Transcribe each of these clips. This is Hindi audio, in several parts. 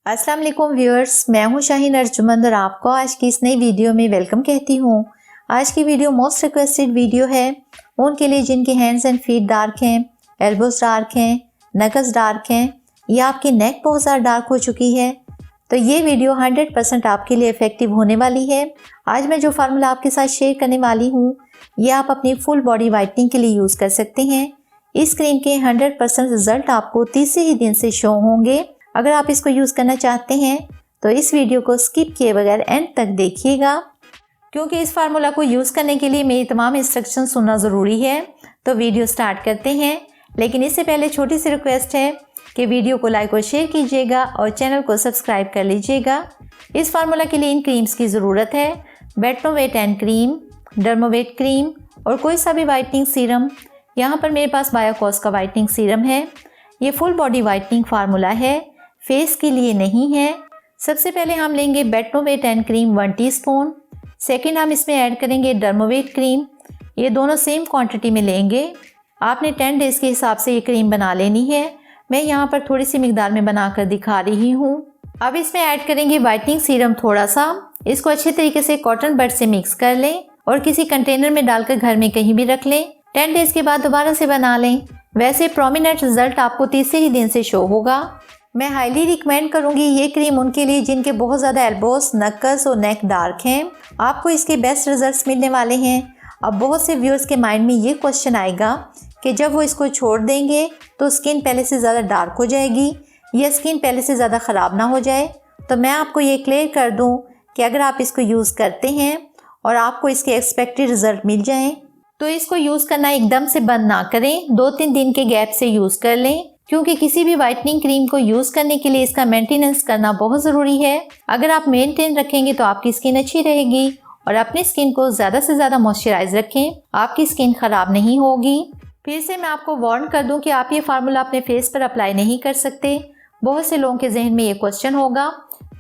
अस्सलाम वालेकुम व्यूअर्स, मैं हूं शाहीन अर्जुमंद और आपको आज की इस नई वीडियो में वेलकम कहती हूं। आज की वीडियो मोस्ट रिक्वेस्टेड वीडियो है उनके लिए जिनके हैंड्स एंड फीट डार्क हैं, एल्बोज डार्क हैं, नकल्स डार्क हैं या आपकी नेक बहुत ज़्यादा डार्क हो चुकी है। तो ये वीडियो 100% आपके लिए इफेक्टिव होने वाली है। आज मैं जो फार्मूला आपके साथ शेयर करने वाली हूँ ये आप अपनी फुल बॉडी वाइटनिंग के लिए यूज़ कर सकते हैं। इस क्रीम के 100% रिजल्ट आपको तीसरे ही दिन से शो होंगे। अगर आप इसको यूज़ करना चाहते हैं तो इस वीडियो को स्किप किए बगैर एंड तक देखिएगा, क्योंकि इस फार्मूला को यूज़ करने के लिए मेरी तमाम इंस्ट्रक्शन सुनना ज़रूरी है। तो वीडियो स्टार्ट करते हैं, लेकिन इससे पहले छोटी सी रिक्वेस्ट है कि वीडियो को लाइक और शेयर कीजिएगा और चैनल को सब्सक्राइब कर लीजिएगा। इस फार्मूला के लिए इन क्रीम्स की ज़रूरत है: Betnovate and cream, Dermovate cream और कोई सा भी वाइटनिंग सीरम। यहाँ पर मेरे पास बायोकॉस का वाइटनिंग सीरम है। ये फुल बॉडी वाइटनिंग फार्मूला है, फेस के लिए नहीं है। सबसे पहले हम लेंगे Betnovate and cream 1 teaspoon. Second हम इसमें ऐड करेंगे डर्मोवेट क्रीम। ये दोनों सेम क्वांटिटी में लेंगे। आपने 10 डेज़ के हिसाब से ये क्रीम बना लेनी है। मैं यहाँ पर थोड़ी सी मिकदार में बनाकर दिखा रही हूँ। अब इसमें ऐड करेंगे वाइटनिंग सीरम थोड़ा सा। इसको अच्छे तरीके से कॉटन बड से मिक्स कर लें और किसी कंटेनर में डालकर घर में कहीं भी रख लें। 10 डेज़ के बाद दोबारा से बना लें। वैसे प्रोमिनेंट रिजल्ट आपको तीसरे ही दिन से शो होगा। मैं हाईली रिकमेंड करूंगी ये क्रीम उनके लिए जिनके बहुत ज़्यादा एल्बोस, नक्कल्स और नेक डार्क हैं। आपको इसके बेस्ट रिजल्ट्स मिलने वाले हैं। अब बहुत से व्यूअर्स के माइंड में ये क्वेश्चन आएगा कि जब वो इसको छोड़ देंगे तो स्किन पहले से ज़्यादा डार्क हो जाएगी या स्किन पहले से ज़्यादा ख़राब ना हो जाए। तो मैं आपको ये क्लियर कर दूँ कि अगर आप इसको यूज़ करते हैं और आपको इसके एक्सपेक्टेड रिज़ल्ट मिल जाएँ तो इसको यूज़ करना एकदम से बंद ना करें। 2-3 दिन के गैप से यूज़ कर लें, क्योंकि किसी भी वाइटनिंग क्रीम को यूज़ करने के लिए इसका मेंटेनेंस करना बहुत ज़रूरी है। अगर आप मेंटेन रखेंगे तो आपकी स्किन अच्छी रहेगी और अपनी स्किन को ज़्यादा से ज़्यादा मॉइस्चराइज रखें, आपकी स्किन ख़राब नहीं होगी। फिर से मैं आपको वार्न कर दूं कि आप ये फार्मूला अपने फेस पर अप्लाई नहीं कर सकते। बहुत से लोगों के जहन में ये क्वेश्चन होगा,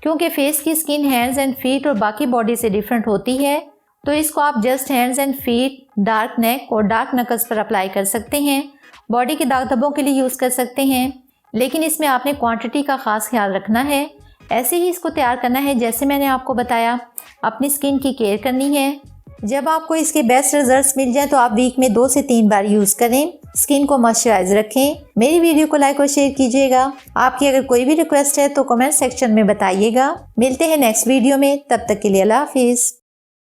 क्योंकि फेस की स्किन हैंड्स एंड फीट और बाकी बॉडी से डिफरेंट होती है। तो इसको आप just hands and feet, dark नेक और डार्क नकल्स पर अप्लाई कर सकते हैं। बॉडी के दाग धब्बों के लिए यूज़ कर सकते हैं, लेकिन इसमें आपने क्वांटिटी का ख़ास ख्याल रखना है। ऐसे ही इसको तैयार करना है जैसे मैंने आपको बताया। अपनी स्किन की केयर करनी है। जब आपको इसके बेस्ट रिजल्ट्स मिल जाए तो आप वीक में 2 से 3 बार यूज़ करें। स्किन को मॉइस्चराइज रखें। मेरी वीडियो को लाइक और शेयर कीजिएगा। आपकी अगर कोई भी रिक्वेस्ट है तो कमेंट सेक्शन में बताइएगा। मिलते हैं नेक्स्ट वीडियो में, तब तक के लिए अल्लाह हाफिज़।